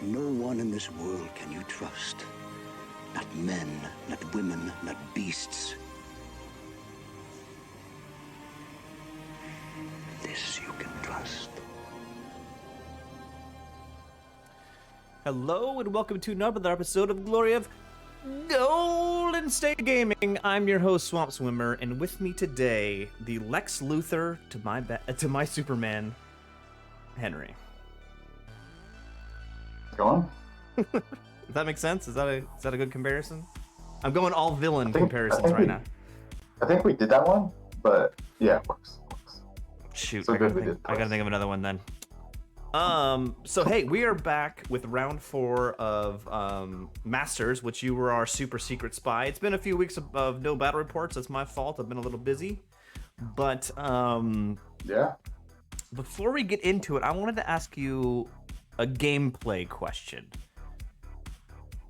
No one in this world can you trust. Not men, not women, not beasts. This you can trust. Hello and welcome to another episode of Glory of Golden State Gaming. I'm your host, Swamp Swimmer, and with me today, the Lex Luthor to my Superman, Henry. Go on. Does that make sense? Is that a good comparison? I'm going all villain comparisons right now. I think we did that one, but yeah, it works. Shoot, So I good we gotta did think of another one then. So hey, we are back with round 4 of Masters, which you were our super secret spy. It's been a few weeks of no battle reports. That's my fault. I've been a little busy. But Yeah. before we get into it, I wanted to ask you a gameplay question.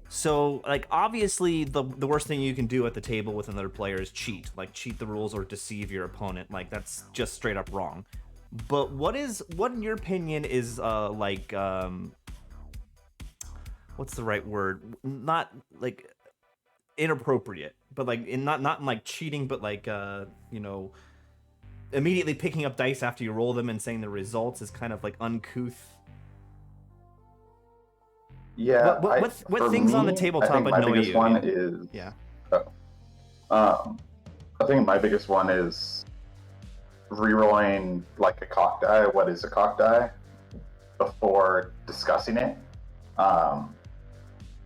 So, like, obviously, the worst thing you can do at the table with another player is cheat. Like, cheat the rules or deceive your opponent. Like, that's just straight up wrong. But what in your opinion is, what's the right word? Not, like, inappropriate. But, like, not in, like, cheating, but, like, immediately picking up dice after you roll them and saying the results is kind of, like, uncouth. Yeah. What things on the tabletop I think my annoy biggest you? one is Yeah. I think my biggest one is rerolling like a cock die. What is a cock die? Before discussing it,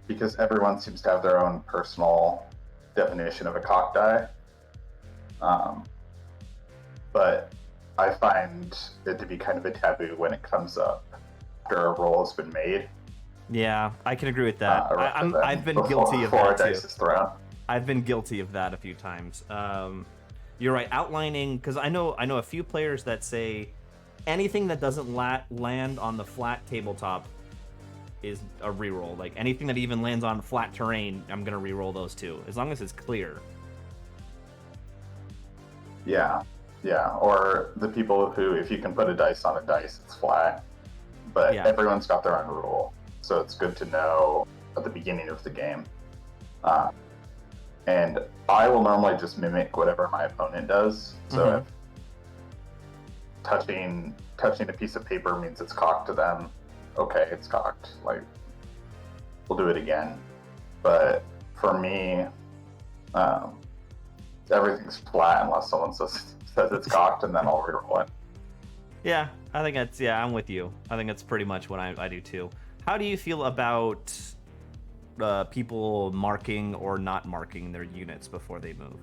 because everyone seems to have their own personal definition of a cock die. But I find it to be kind of a taboo when it comes up after a roll has been made. Yeah, I can agree with that. I've been guilty of before that a dice too. is thrown. I've been guilty of that a few times. You're right, outlining, because I know a few players that say anything that doesn't land on the flat tabletop is a reroll. Like anything that even lands on flat terrain, I'm gonna reroll those too, as long as it's clear. Yeah. Or the people who, if you can put a dice on a dice, it's flat. But Yeah. everyone's got their own rule, so it's good to know at the beginning of the game. And I will normally just mimic whatever my opponent does. So if touching a piece of paper means it's cocked to them, okay, it's cocked. Like, we'll do it again. But for me, everything's flat unless someone says it's cocked, and then I'll reroll it. Yeah, I think I'm with you. I think that's pretty much what I do too. How do you feel about people marking or not marking their units before they move?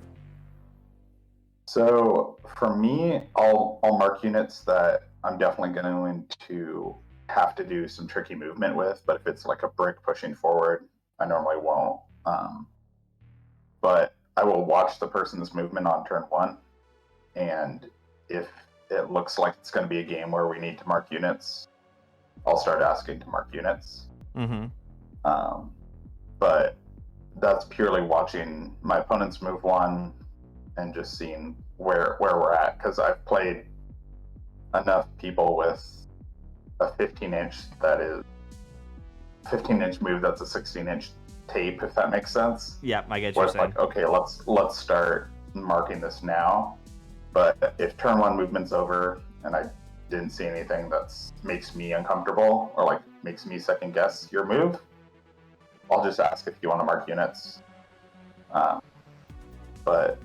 So for me, I'll mark units that I'm definitely going to have to do some tricky movement with. But if it's like a brick pushing forward, I normally won't. But I will watch the person's movement on turn 1, and if it looks like it's going to be a game where we need to mark units, I'll start asking to mark units. But that's purely watching my opponent's move 1 and just seeing where we're at, because I've played enough people with a 15-inch that is 15-inch move that's a 16-inch tape, if that makes sense. Yeah, I get Where you it's saying. like, okay, let's start marking this now. But if turn 1 movement's over and I didn't see anything that makes me uncomfortable or like makes me second guess your move, I'll just ask if you want to mark units. But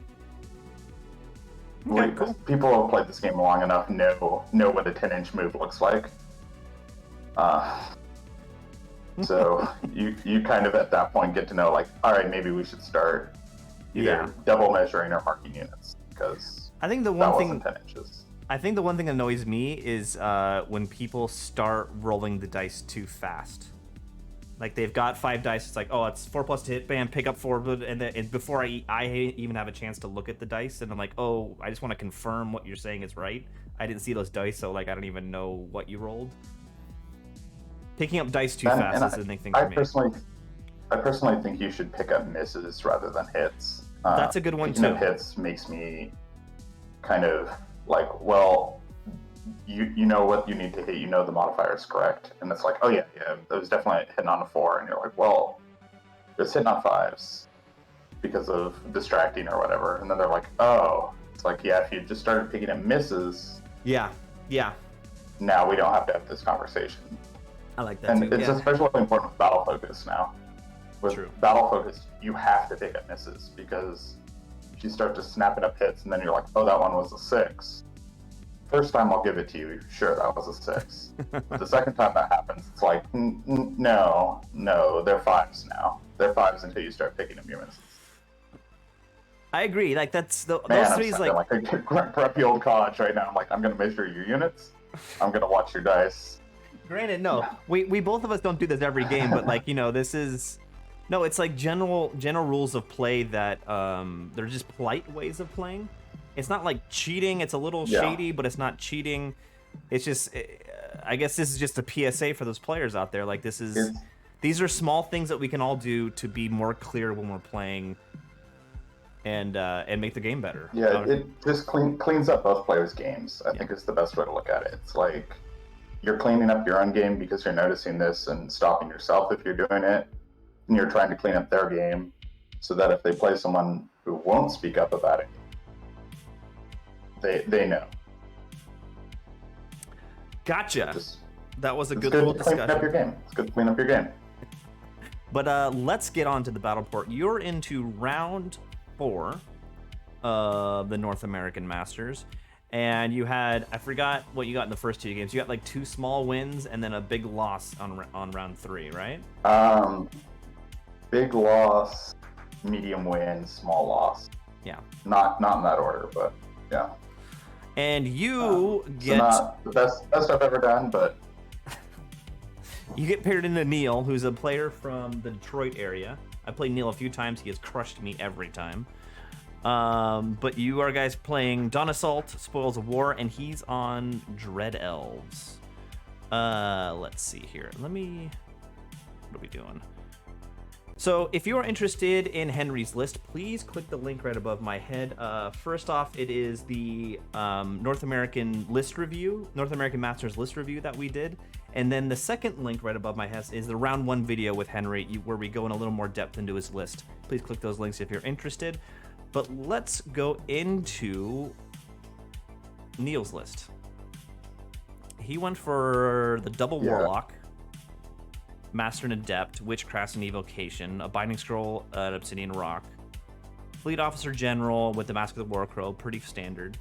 Okay, cool. people who have played this game long enough know what a 10-inch move looks like. So you kind of at that point get to know, like, all right, maybe we should start either double measuring or marking units, because I think the that one thing wasn't 10 inches. I think the one thing that annoys me is when people start rolling the dice too fast. Like, they've got 5 dice, it's like, oh, it's 4+ to hit, bam, pick up 4, and before I even have a chance to look at the dice, and I'm like, oh, I just want to confirm what you're saying is right. I didn't see those dice, so, like, I don't even know what you rolled. Picking up dice too fast is the big thing for me. I personally think you should pick up misses rather than hits. That's a good one, picking too. up hits makes me kind of like, well, you know what you need to hit, you know the modifier is correct, and it's like, oh yeah, it was definitely hitting on a 4, and you're like, well, it's hitting on 5s because of distracting or whatever, and then they're like, oh, it's like, yeah, if you just started picking at misses, yeah, now we don't have to have this conversation. I like that And too. it's Yeah. especially important with battle focus now. With True. battle focus, you have to pick at misses because if you start just snapping up hits and then you're like, oh, that one was a 6. First time I'll give it to you, sure, that was a 6. The second time that happens, it's like, no, they're 5s now. They're 5s until you start picking up your misses. I agree. Like those Man, threes, I'm like a grumpy old college right now. I'm like, I'm gonna measure your units. I'm gonna watch your dice. Granted, no, we both of us don't do this every game, but like, this is it's like general rules of play that they're just polite ways of playing. It's not like cheating. It's a little shady, but it's not cheating. It's just, I guess this is just a PSA for those players out there. Like these are small things that we can all do to be more clear when we're playing and make the game better. Yeah, it just cleans up both players' games. I think is the best way to look at it. It's like you're cleaning up your own game because you're noticing this and stopping yourself if you're doing it, and you're trying to clean up their game so that if they play someone who won't speak up about it, they know. Gotcha. That was a good little discussion. Clean up your game. It's good to clean up your game. But let's get on to the battle port. You're into round 4 of the North American Masters, and you had, I forgot what you got in the first 2 games. You got like 2 small wins and then a big loss on round 3, right? Big loss, medium win, small loss. Yeah. Not in that order, but yeah. And you get not the best I've ever done, but you get paired into Neil, who's a player from the Detroit area. I played Neil a few times. He has crushed me every time. But you are guys playing Dawn Assault, Spoils of War, and he's on Dread Elves. Let's see here. What are we doing? So if you are interested in Henry's list, please click the link right above my head. First off, it is the North American Masters list review that we did. And then the second link right above my head is the round 1 video with Henry, where we go in a little more depth into his list. Please click those links if you're interested. But let's go into Neil's list. He went for the double Warlock, Master and Adept, Witchcraft and Evocation, a Binding Scroll, an Obsidian Rock, Fleet Officer General with the Mask of the Warcrow, pretty standard.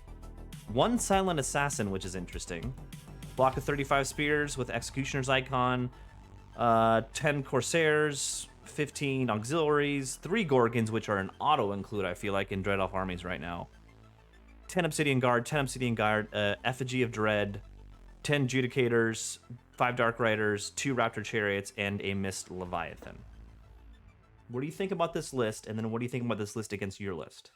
1 Silent Assassin, which is interesting. Block of 35 Spears with Executioner's Icon, 10 Corsairs, 15 Auxiliaries, 3 Gorgons, which are an auto-include, I feel like, in Dread Elf armies right now. 10 Obsidian Guard, Effigy of Dread, 10 Judicators, 5 Dark Riders, 2 Raptor Chariots, and a Mist Leviathan. What do you think about this list, and then what do you think about this list against your list?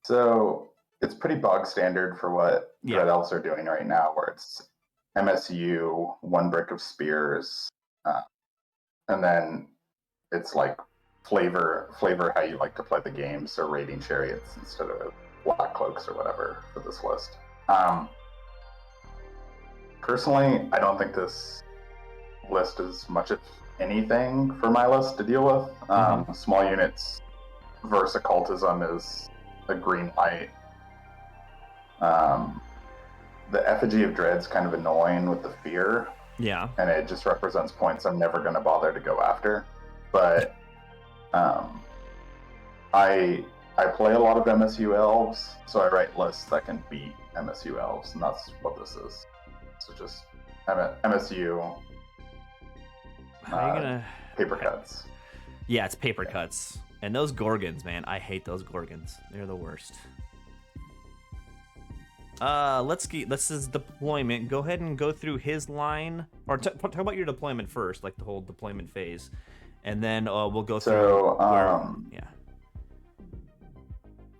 So it's pretty bog standard for what Dread Elves are doing right now, where it's MSU, 1 Brick of Spears, and then it's like flavor how you like to play the game, so Raiding Chariots instead of Black Cloaks or whatever for this list. Personally, I don't think this list is much of anything for my list to deal with. Small units versus occultism is a green light. The Effigy of Dread's kind of annoying with the fear. Yeah. And it just represents points I'm never going to bother to go after. But I play a lot of MSU Elves, so I write lists that can beat MSU Elves, and that's what this is. So just MSU How are you gonna paper cuts. Yeah, it's paper cuts. And those Gorgons, man, I hate those Gorgons. They're the worst. This is deployment. Go ahead and go through his line, or talk about your deployment first, like the whole deployment phase, and then we'll go through.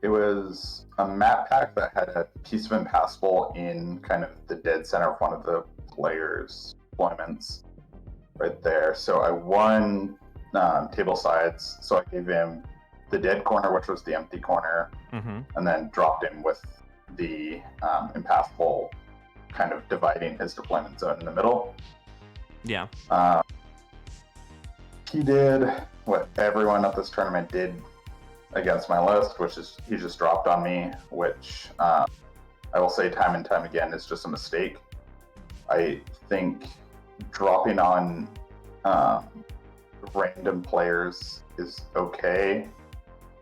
It was a map pack that had a piece of impassable in kind of the dead center of one of the players' deployments, right there. So I won table sides, so I gave him the dead corner, which was the empty corner, and then dropped him with the impassable kind of dividing his deployment zone in the middle. Yeah. He did what everyone at this tournament did against my list, which is he just dropped on me, which I will say time and time again is just a mistake. I think dropping on random players is okay.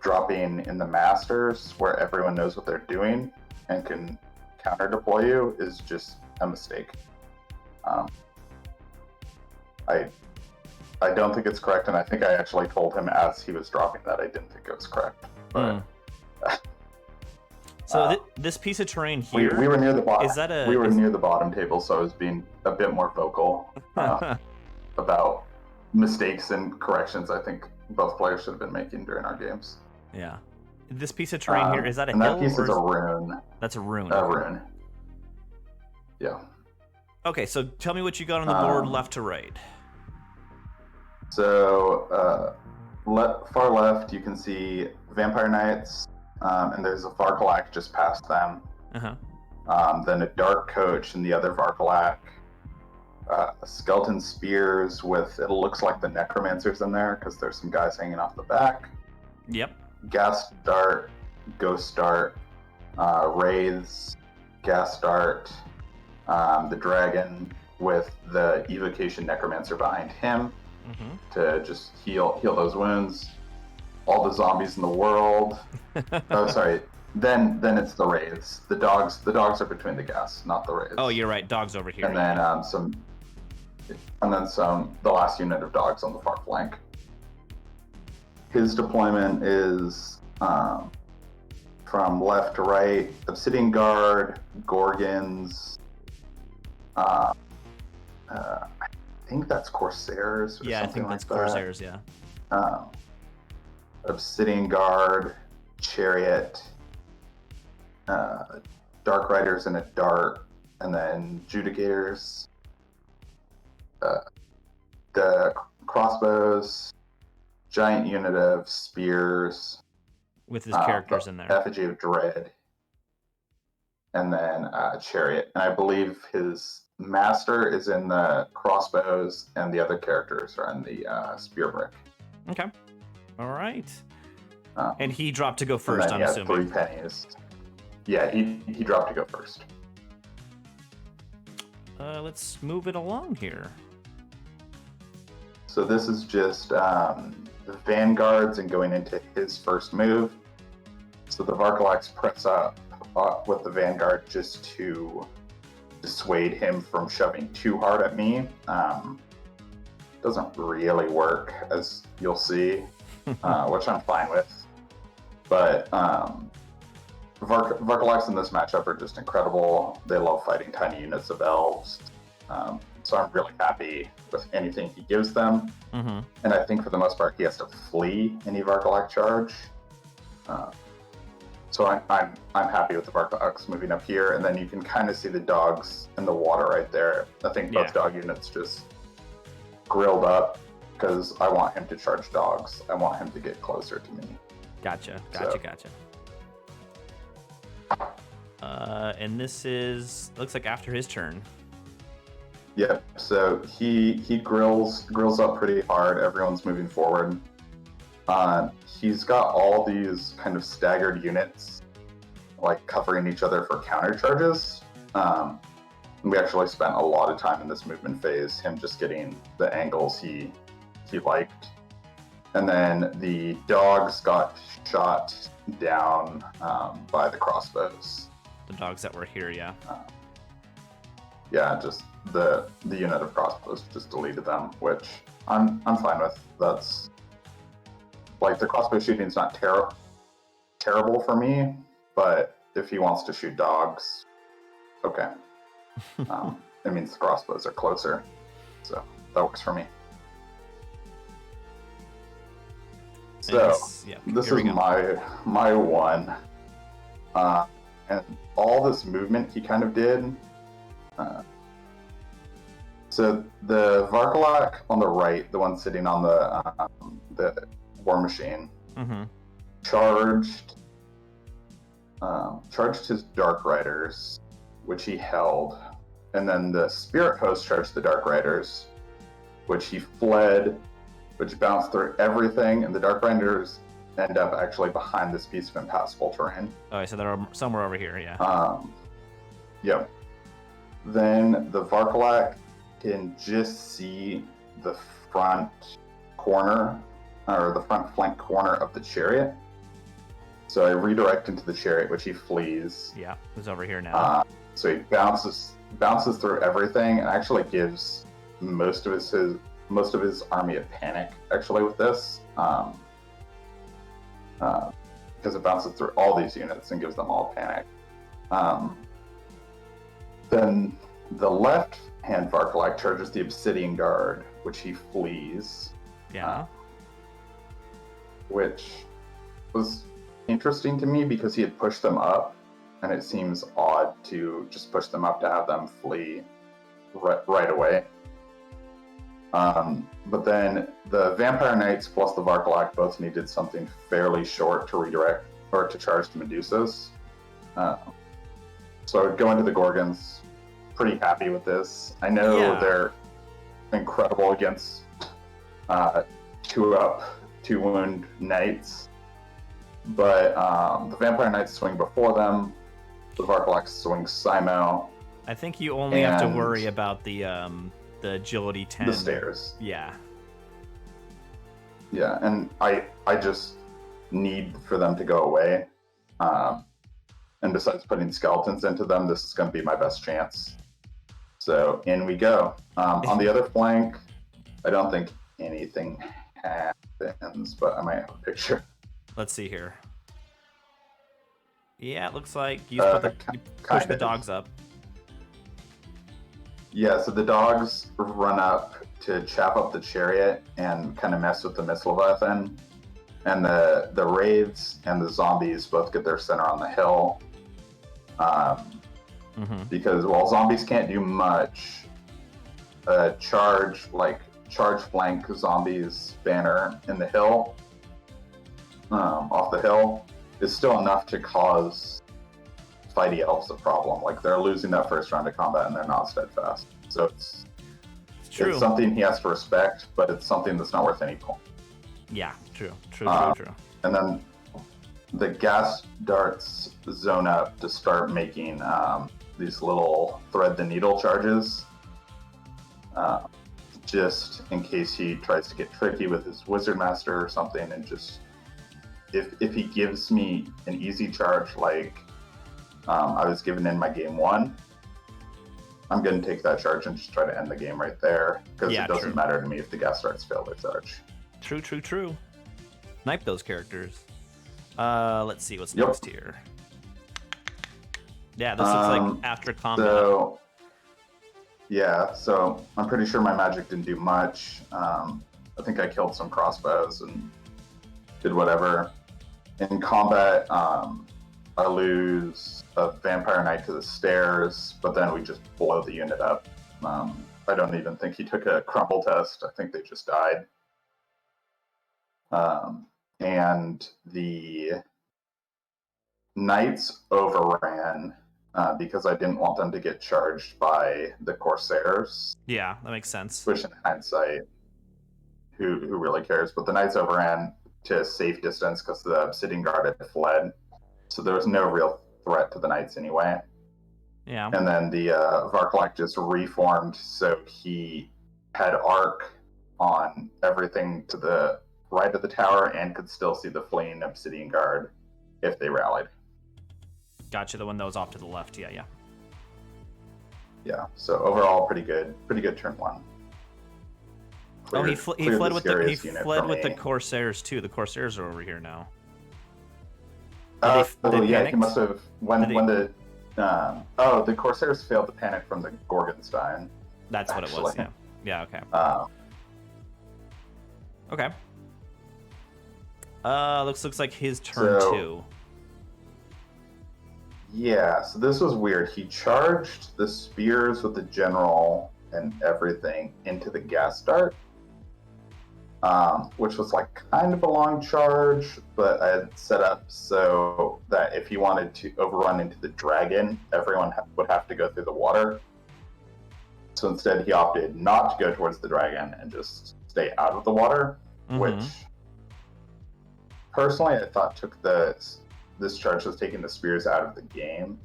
Dropping in the Masters, where everyone knows what they're doing and can counter deploy you, is just a mistake. I don't think it's correct, and I think I actually told him as he was dropping that I didn't think it was correct. But, So this piece of terrain here, we were near the bottom. Is that a? We were near the bottom table, so I was being a bit more vocal about mistakes and corrections I think both players should have been making during our games. Yeah. This piece of terrain here, is that a and hill? That piece is a rune. That's a rune. A rune. Yeah. Okay, so tell me what you got on the board left to right. So, far left, you can see Vampire Knights, and there's a Varkalak just past them. Then a Dark Coach and the other Varkalak. Skeleton Spears with, it looks like the Necromancers in there, because there's some guys hanging off the back. Yep. Gas Dart, Ghost Dart, Wraiths, Gas Dart, the Dragon with the Evocation Necromancer behind him. To just heal those wounds. All the zombies in the world. Oh, sorry. Then it's the Wraiths. The dogs are between the gas, not the Wraiths. Oh, you're right. Dogs over here. And then the last unit of dogs on the far flank. His deployment is from left to right: Obsidian Guard, Gorgons. I think that's Corsairs or something like that. Corsairs, yeah. Obsidian Guard, Chariot, Dark Riders and a Dart, and then Judicators. The crossbows, giant unit of spears. With his characters in there. Effigy of Dread. And then Chariot. And I believe his Master is in the crossbows, and the other characters are in the spear brick. Okay. All right. And he dropped to go first, I'm assuming. 3 pennies. Yeah, he dropped to go first. Let's move it along here. So this is just the Vanguards and going into his first move. So the Varkalaks press up with the Vanguard just to dissuade him from shoving too hard at me. Doesn't really work, as you'll see, which I'm fine with. But Varkalaks in this matchup are just incredible. They love fighting tiny units of elves. So I'm really happy with anything he gives them. And I think for the most part, he has to flee any Varkalak charge. So I'm happy with the Varkalaks moving up here, and then you can kind of see the dogs in the water right there. I think both dog units just grilled up because I want him to charge dogs. I want him to get closer to me. Gotcha. And this looks like after his turn. Yep. So he grills up pretty hard. Everyone's moving forward. He's got all these kind of staggered units, like covering each other for counter charges. We actually spent a lot of time in this movement phase, him just getting the angles he liked. And then the dogs got shot down by the crossbows. The dogs that were here, yeah. Yeah, just the unit of crossbows just deleted them, which I'm fine with. That's like the crossbow shooting's not terrible for me, but if he wants to shoot dogs, okay. It means the crossbows are closer, so that works for me. So this is my one, and all this movement he kind of did. So the Varkalak on the right, the one sitting on the War Machine, charged his Dark Riders, which he held, and then the Spirit Host charged the Dark Riders, which he fled, which bounced through everything, and the Dark Riders end up actually behind this piece of impassable terrain. Oh, so they're somewhere over here, yeah. Yep. Then the Varkalak can just see the front corner, or the front flank corner of the chariot. So I redirect into the chariot, which he flees. Yeah, he's over here now. So he bounces through everything, and actually gives most of his army a panic. Actually, with this, because it bounces through all these units and gives them all panic. Then the left hand Varkalak charges the Obsidian Guard, which he flees. Yeah. Which was interesting to me because he had pushed them up, and it seems odd to just push them up to have them flee right away. But then the Vampire Knights plus the Varkalak both needed something fairly short to redirect or to charge the Medusas. So I would go into the Gorgons. Pretty happy with this. I know they're incredible against 2-up, 2-wound Knights, but the Vampire Knights swing before them. The Varkalak swing Simo. I think you only have to worry about the agility 10. The stairs. Yeah. Yeah, and I just need for them to go away. And besides putting skeletons into them, this is going to be my best chance. So in we go. On the other flank, I don't think anything happens, but I might have a picture. Let's see here. Yeah, it looks like you push the dogs up. Yeah, so the dogs run up to chap up the chariot and kind of mess with the missile weapon. And the wraiths and the zombies both get their center on the hill. Because while zombies can't do much, charge flank zombies banner in the hill, off the hill, is still enough to cause fighty elves a problem. Like, they're losing that first round of combat and they're not steadfast. So it's true. It's something he has to respect, but it's something that's not worth any point. Yeah, true. And then the gas darts zone up to start making these little thread the needle charges, just in case he tries to get tricky with his wizard master or something, and just if he gives me an easy charge like I was given in my game 1, I'm going to take that charge and just try to end the game right there, because it doesn't matter to me if the gas darts fail their charge. True. Snipe those characters. Let's see what's next here. Yeah, this looks like after combat. So I'm pretty sure my magic didn't do much. I think I killed some crossbows and did whatever. In combat, I lose a Vampire Knight to the stairs, but then we just blow the unit up. I don't even think he took a crumble test. I think they just died. And the Knights overran because I didn't want them to get charged by the Corsairs. Yeah, that makes sense. Which in hindsight, who really cares? But the Knights overran to safe distance because the Obsidian Guard had fled. So there was no real threat to the Knights anyway. Yeah. And then the Varkalak just reformed, so he had arc on everything to the right of the tower and could still see the fleeing Obsidian Guard if they rallied. Gotcha, the one that was off to the left. Yeah. Yeah, so overall pretty good turn 1. He fled with the Corsairs too. The Corsairs are over here now. He must have the Corsairs failed to panic from the Gorgonstein. That's actually what it was. Yeah. Okay. Okay. Looks like his turn 2. Yeah, so this was weird. He charged the spears with the general and everything into the gas dart, which was like kind of a long charge, but I had set up so that if he wanted to overrun into the dragon, everyone would have to go through the water. So instead, he opted not to go towards the dragon and just stay out of the water, which personally I thought took this charge was taking the spears out of the game,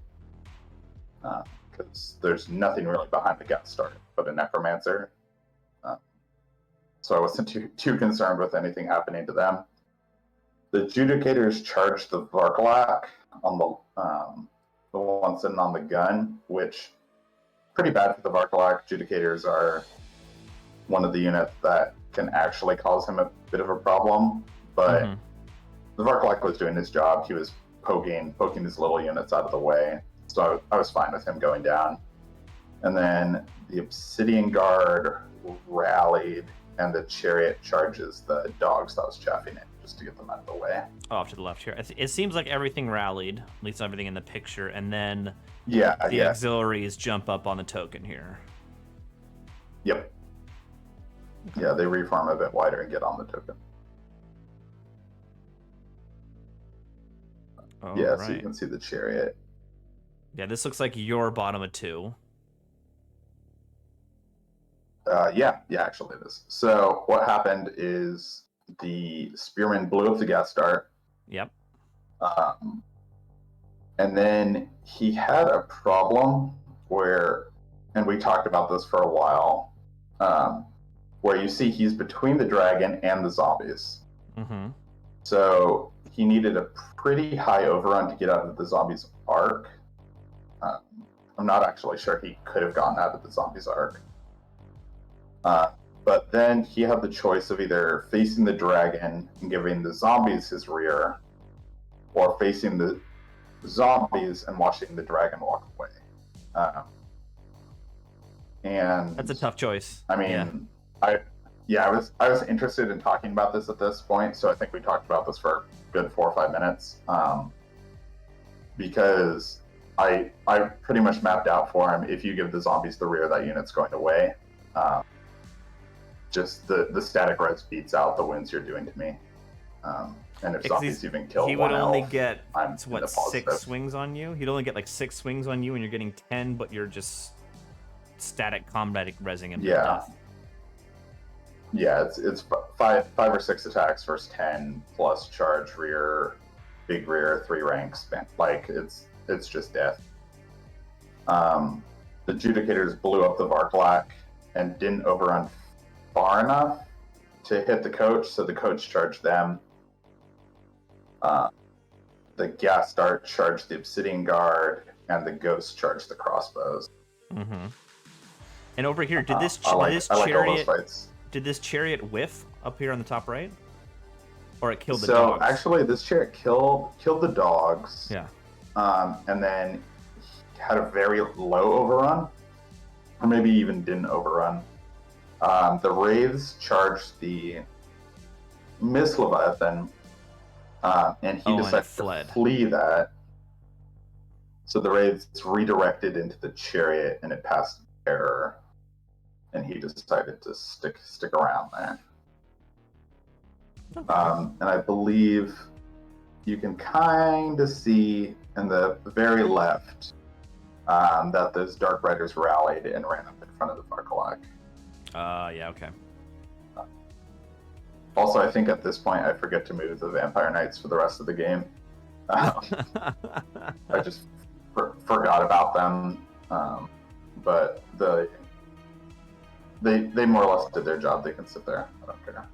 because there's nothing really behind the Gat Start but a necromancer. So I wasn't too concerned with anything happening to them. The Judicators charged the Varkalak on the one sitting on the gun, which pretty bad for the Varkalak. Judicators are one of the units that can actually cause him a bit of a problem, but the Varkalak was doing his job. He was poking his little units out of the way, so I was fine with him going down. And then the Obsidian Guard rallied, and the Chariot charges the dogs that was chaffing it, just to get them out of the way. Off to the left here. It seems like everything rallied, at least everything in the picture, and then the auxiliaries jump up on the token here. Yep. Yeah, they reform a bit wider and get on the token. Right. So you can see the Chariot. Yeah, this looks like your bottom of 2. Yeah, actually it is. So what happened is the Spearman blew up the gas start. Yep. And then he had a problem where, and we talked about this for a while, where you see he's between the dragon and the zombies. So he needed a pretty high overrun to get out of the zombies' arc. I'm not actually sure he could have gotten out of the zombies' arc. But then he had the choice of either facing the dragon and giving the zombies his rear, or facing the zombies and watching the dragon walk away. And that's a tough choice. I mean, I was interested in talking about this at this point, so I think we talked about this for a good 4 or 5 minutes, because I pretty much mapped out for him, if you give the zombies the rear, that unit's going away. Just the static res beats out the wounds you're doing to me. And if zombies even kill he would only elf, get I'm 6 swings on you. He'd only get like 6 swings on you, and you're getting 10, but you're just static combat resing him to death. Yeah, it's 5 or 6 attacks versus 10 plus charge rear, big rear, 3 ranks. Like it's just death. The Judicators blew up the Varkalak and didn't overrun far enough to hit the coach, so the coach charged them. The gas start charged the Obsidian Guard, and the Ghost charged the crossbows. And over here, did this chariot whiff up here on the top right, or it killed the dogs? So actually, this chariot killed the dogs. Yeah. And then he had a very low overrun, or maybe even didn't overrun. The Wraiths charged the Miss Leviathan, and he decided to flee that. So the Wraiths redirected into the chariot, and it passed error, and he decided to stick around there. And I believe you can kind of see in the very left that those Dark Riders rallied and ran up in front of the Varkalak. Yeah, okay. Also, I think at this point I forget to move the Vampire Knights for the rest of the game. I just forgot about them, but they more or less did their job. They can sit there. I don't care.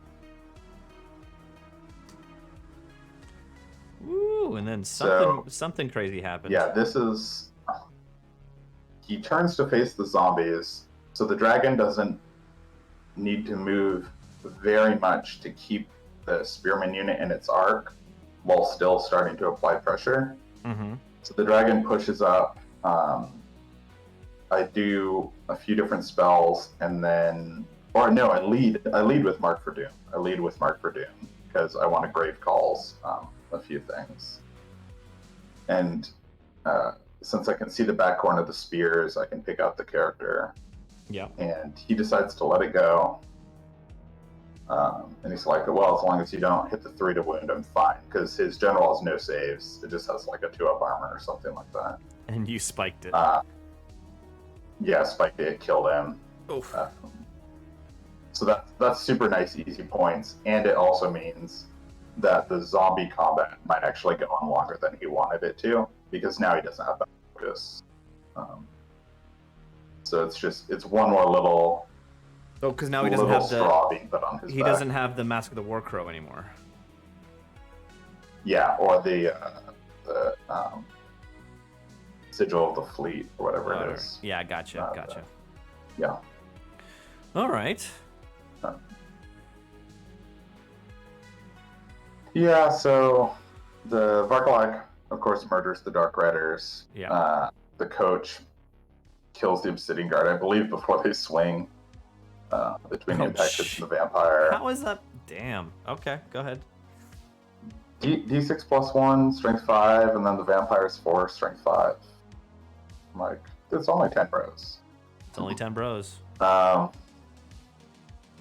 Ooh, and then something crazy happened. Yeah, this is... He turns to face the zombies, so the dragon doesn't need to move very much to keep the Spearman unit in its arc while still starting to apply pressure. So the dragon pushes up. I do a few different spells, and then... Or no, I lead with Mark for Doom. I lead with Mark for Doom, because I want to Grave Calls a few things. And since I can see the back corner of the spears, I can pick out the character. Yeah. And he decides to let it go. And he's like, well, as long as you don't hit the 3 to wound, I'm fine. Because his general has no saves. It just has like a 2-up armor or something like that. And you spiked it. Yeah, spiked it, killed him. Oof. So that's super nice, easy points, and it also means that the zombie combat might actually go on longer than he wanted it to, because now he doesn't have that focus. So it's one more little Oh, because now he doesn't have straw being put on his he back. doesn't have the Mask of the War Crow anymore. Yeah, or the Sigil of the Fleet, or whatever it is. Yeah, gotcha. Yeah. All right. Yeah, so the Varkalak, of course, murders the Dark Riders. Yeah. The coach kills the Obsidian Guard, I believe, before they swing between the Impact Fist and the Vampire. How is that? Damn. Okay, go ahead. D6 plus 1, Strength 5, and then the Vampire's 4, Strength 5. I'm like, it's only 10 bros. It's only 10 bros.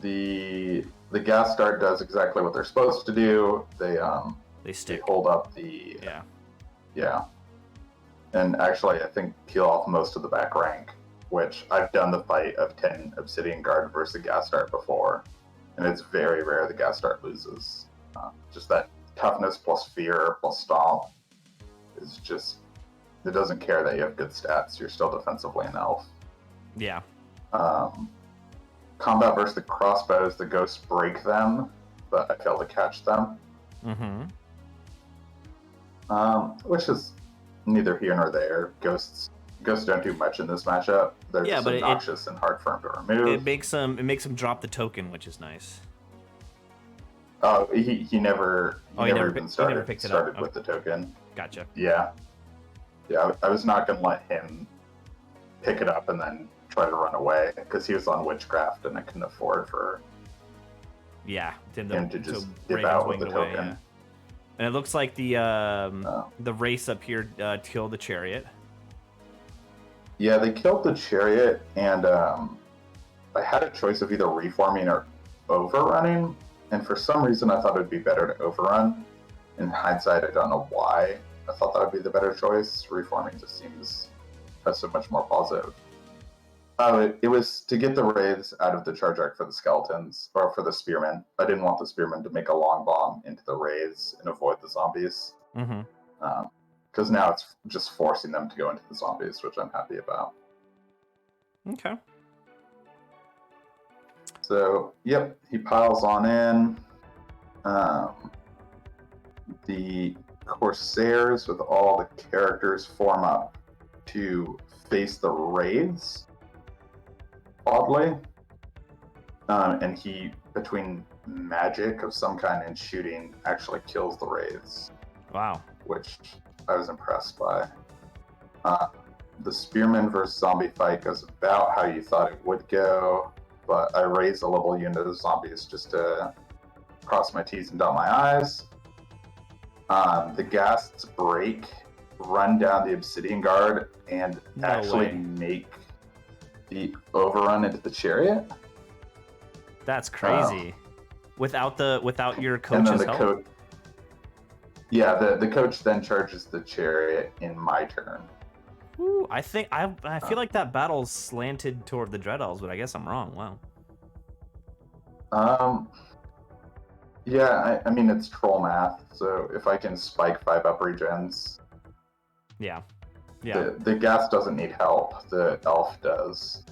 The gas dart does exactly what they're supposed to do. They stick. They hold up the yeah. And actually, I think peel off most of the back rank, which I've done the fight of 10 Obsidian Guard versus the gas dart before, and it's very rare the gas dart loses. Just that toughness plus fear plus stomp is just, it doesn't care that you have good stats. You're still defensively an elf. Yeah. Combat versus the crossbows, the ghosts break them, but I fail to catch them. Mm-hmm. Which is neither here nor there. Ghosts don't do much in this matchup. They're just obnoxious and hard for him to remove. It makes him drop the token, which is nice. Oh, he never started picked it up. With the token. Gotcha. Yeah. I was not gonna let him pick it up and then try to run away, because he was on witchcraft and I couldn't afford for him to just dip out with the token. Yeah. And it looks like the race up here killed the chariot. Yeah, they killed the chariot, and I had a choice of either reforming or overrunning, and for some reason I thought it would be better to overrun. In hindsight, I don't know why I thought that would be the better choice. Reforming just seems so much more positive. It was to get the wraiths out of the charge arc for the skeletons, or for the spearmen. I didn't want the spearmen to make a long bomb into the wraiths and avoid the zombies. Mm-hmm. Because now it's just forcing them to go into the zombies, which I'm happy about. Okay. So, yep, he piles on in. The Corsairs with all the characters form up to face the wraiths. Oddly, and he, between magic of some kind and shooting, actually kills the wraiths. Wow. Which I was impressed by. The spearman versus zombie fight goes about how you thought it would go, but I raised a level unit of zombies just to cross my T's and dot my I's. The ghasts break, run down the Obsidian Guard, and make the overrun into the chariot. That's crazy. Without your coach's help. The coach then charges the chariot in my turn. Ooh, I feel like that battle's slanted toward the Dread Elves, but I guess I'm wrong. Wow. I mean, it's troll math, so if I can spike 5 up regens. Yeah. The gas doesn't need help. The elf does.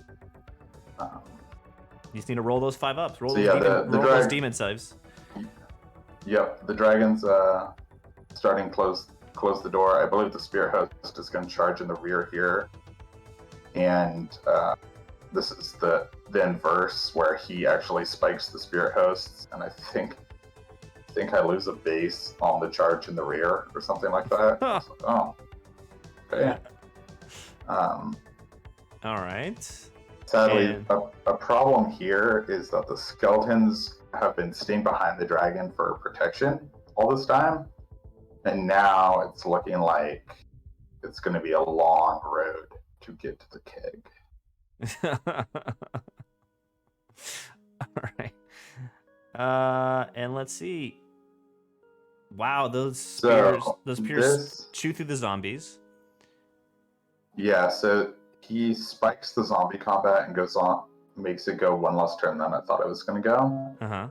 You just need to roll those 5 ups. Roll those demon saves. Yep, the dragons starting close the door. I believe the spirit host is going to charge in the rear here, and this is the inverse where he actually spikes the spirit hosts, and I think I lose a base on the charge in the rear or something like that. Oh. Okay. All right. Sadly, a problem here is that the skeletons have been staying behind the dragon for protection all this time, and now it's looking like it's going to be a long road to get to the keg. All right. And let's see. Wow, those spears chew through the zombies. Yeah, so he spikes the zombie combat and goes on makes it go one less turn than I thought it was going to go. Uh-huh.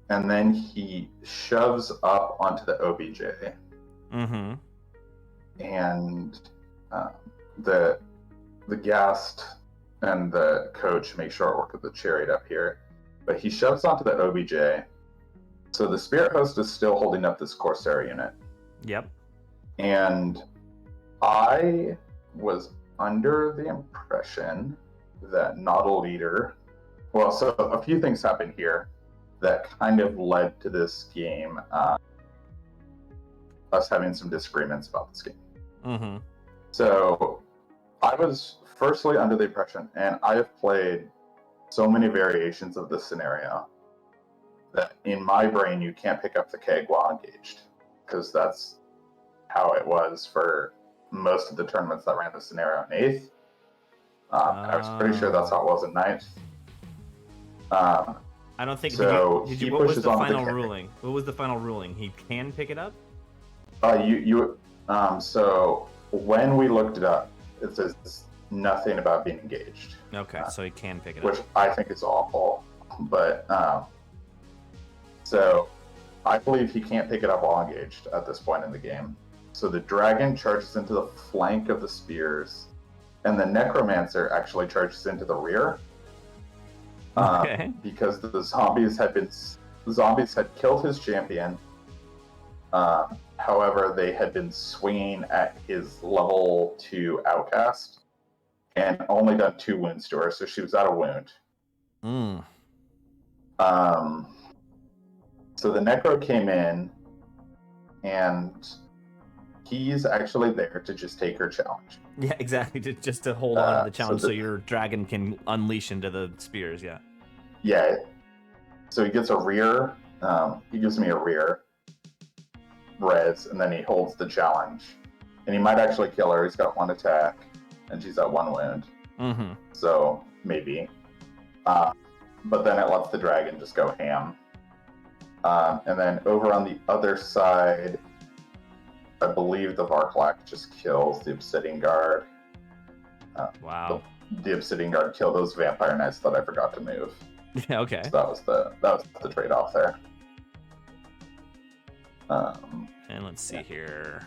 And then he shoves up onto the OBJ. Mm-hmm. And the Ghast and the coach make short work of the chariot up here. But he shoves onto the OBJ. So the Spirit Host is still holding up this Corsair unit. Yep. And I was under the impression that not a leader... Well, so a few things happened here that kind of led to this game, us having some disagreements about this game. Mm-hmm. So I was firstly under the impression, and I have played so many variations of this scenario, that in my brain you can't pick up the keg while engaged, because that's how it was for most of the tournaments that ran the scenario in 8th. I was pretty sure that's how it was in 9th. I don't think. So did he you what was pushes the on final the ruling? What was the final ruling? He can pick it up? So when we looked it up, it says nothing about being engaged. Okay, so he can pick it which up. I think is awful. But so I believe he can't pick it up while engaged at this point in the game. So the dragon charges into the flank of the spears, and the necromancer actually charges into the rear. Okay. Because the zombies had killed his champion. However, they had been swinging at his level 2 outcast and only done 2 wounds to her, so she was out of wound. So the Necro came in, and he's actually there to just take her challenge. Yeah, exactly. Just to hold on to the challenge, so the- your dragon can unleash into the spears. Yeah. Yeah. So he gets a rear. He gives me a rear res, and then he holds the challenge. And he might actually kill her. He's got 1 attack, and she's at 1 wound. Mm-hmm. So maybe. But then it lets the dragon just go ham. And then over on the other side, I believe the Varklak just kills the Obsidian Guard. Wow. The Obsidian Guard killed those Vampire Knights that I forgot to move. Yeah. Okay. So that was the trade-off there. And let's see here.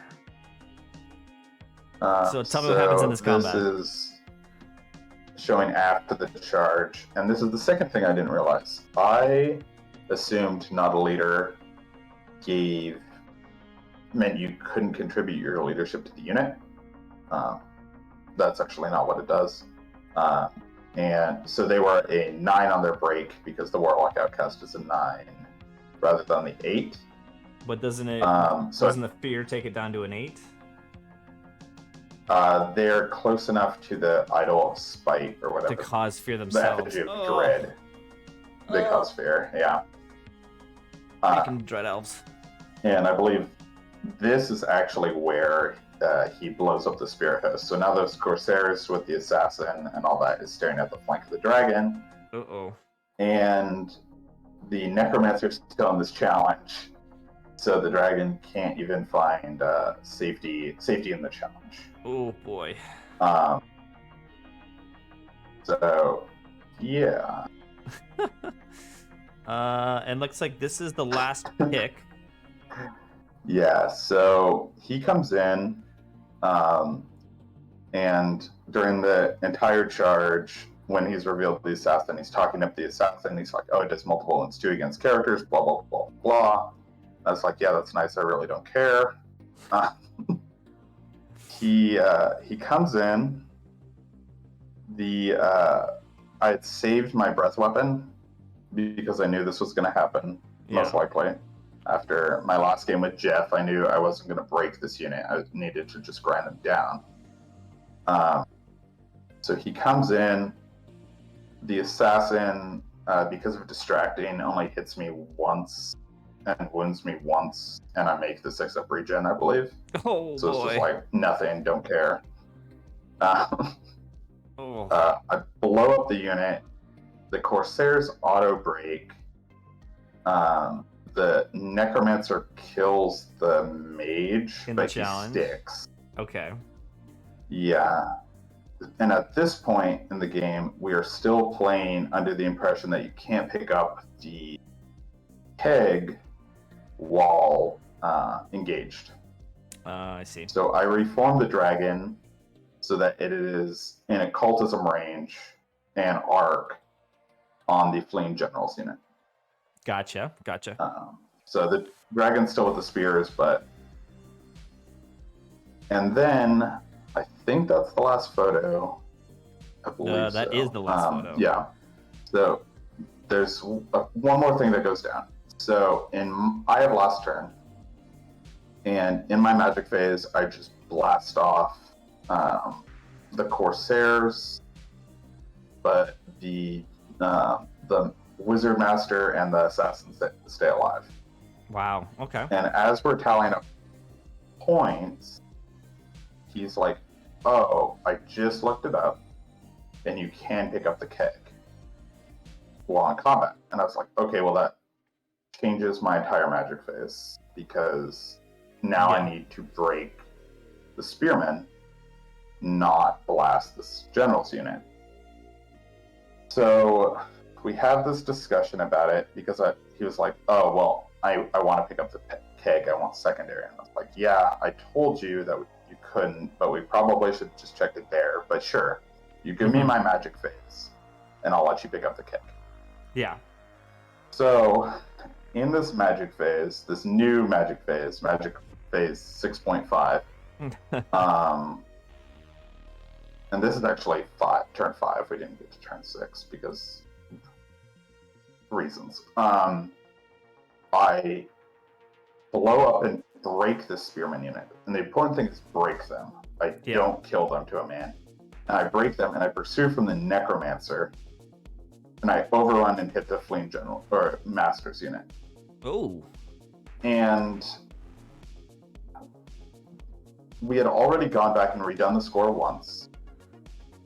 So So tell me what happens in this combat. This is showing after the charge, and this is the second thing I didn't realize. I assumed not a leader meant you couldn't contribute your leadership to the unit. That's actually not what it does. And so they were a 9 on their break because the Warlock Outcast is a 9 rather than the 8. But doesn't it? So doesn't the fear take it down to an 8? they're close enough to the Idol of Spite or whatever. To cause fear The themselves. effigy of dread. They cause fear, yeah. Freaking dread elves. And I believe this is actually where he blows up the Spirit Host. So now those Corsairs with the Assassin and all that is staring at the flank of the dragon. Uh-oh. And the Necromancer's still in this challenge. So the dragon can't even find safety in the challenge. Oh boy. So, yeah. And looks like this is the last pick. Yeah, so he comes in, and during the entire charge, when he's revealed the assassin, he's talking up the assassin. He's like, oh, it does multiple wounds too against characters, blah, blah, blah, blah. I was like, yeah, that's nice. I really don't care. He comes in. I had saved my breath weapon because I knew this was going to happen, most likely. After my last game with Jeff, I knew I wasn't going to break this unit. I needed to just grind them down. So he comes in. The assassin, because of distracting, only hits me once and wounds me once, and I make the 6-up regen, I believe. Oh, so boy. It's just like, nothing, don't care. Oh. I blow up the unit. The Corsairs auto-break. The Necromancer kills the mage, In but the challenge? he sticks. Okay. Yeah. And at this point in the game, we are still playing under the impression that you can't pick up the keg while engaged. I see. So I reformed the dragon so that it is in occultism range and arc on the fleeing generals unit. Gotcha. So the dragon's still with the spears, but... And then I think that's the last photo. I believe that is the last photo. Yeah. So there's one more thing that goes down. So I have last turn, and in my magic phase, I just blast off the Corsairs, but the Wizard Master and the Assassins stay alive. Wow. Okay. And as we're tallying up points, he's like, "Oh, I just looked it up, and you can pick up the keg while in combat." And I was like, "Okay, well that changes my entire magic phase because now I need to break the spearmen, not blast this general's unit." So we have this discussion about it because he was like, "Oh, well, I want to pick up the keg. I want secondary." And I was like, "Yeah, I told you that you couldn't, but we probably should just check it there. But sure, you give me my magic phase, and I'll let you pick up the keg." Yeah. So in this magic phase, this new magic phase 6.5, and this is actually turn 5. We didn't get to turn 6 because reasons. I blow up and break the spearman unit, and the important thing is break them. I don't kill them to a man. And I break them, and I pursue from the necromancer, and I overrun and hit the fleeing general or master's unit. Oh. And we had already gone back and redone the score once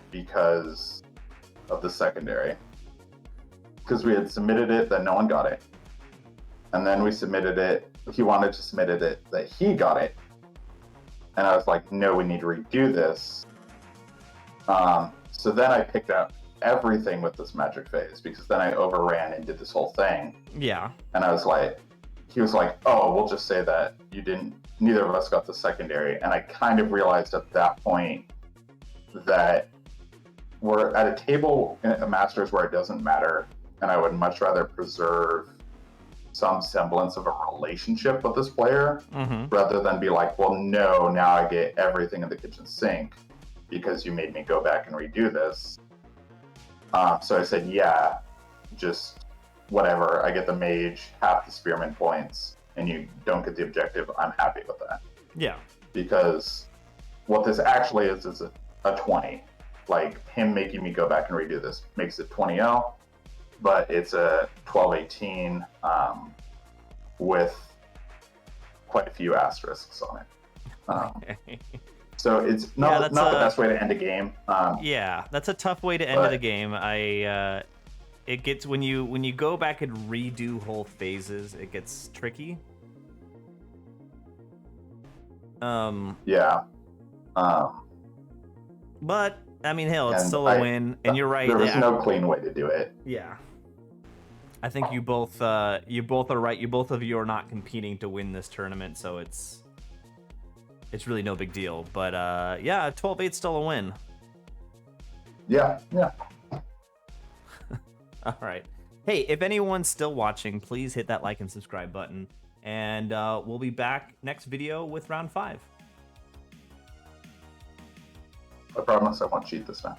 because of the secondary. Because we had submitted it that no one got it. And then we submitted it, he wanted to submit it that he got it. And I was like, "No, we need to redo this." So then I picked up everything with this magic phase because then I overran and did this whole thing. Yeah. And I was like, he was like, "Oh, we'll just say that neither of us got the secondary." And I kind of realized at that point that we're at a table in a Masters where it doesn't matter, and I would much rather preserve some semblance of a relationship with this player rather than be like, "Well, no, now I get everything in the kitchen sink because you made me go back and redo this." So I said, "Yeah, just whatever. I get the mage, half the spearman points, and you don't get the objective. I'm happy with that." Yeah. Because what this actually is a 20. Like, him making me go back and redo this makes it 20-0, but it's a 12-18 with quite a few asterisks on it. So it's not the best way to end a game. Yeah, that's a tough way to end the game. It gets when you go back and redo whole phases, it gets tricky. Yeah. But I mean, hell, it's still a win, and you're right. There was no clean way to do it. Yeah. I think you both are right. Both of you are not competing to win this tournament, so it's really no big deal. But yeah, 12-8's still a win. Yeah. All right. Hey, if anyone's still watching, please hit that like and subscribe button, and we'll be back next video with round 5. I promise I won't cheat this time.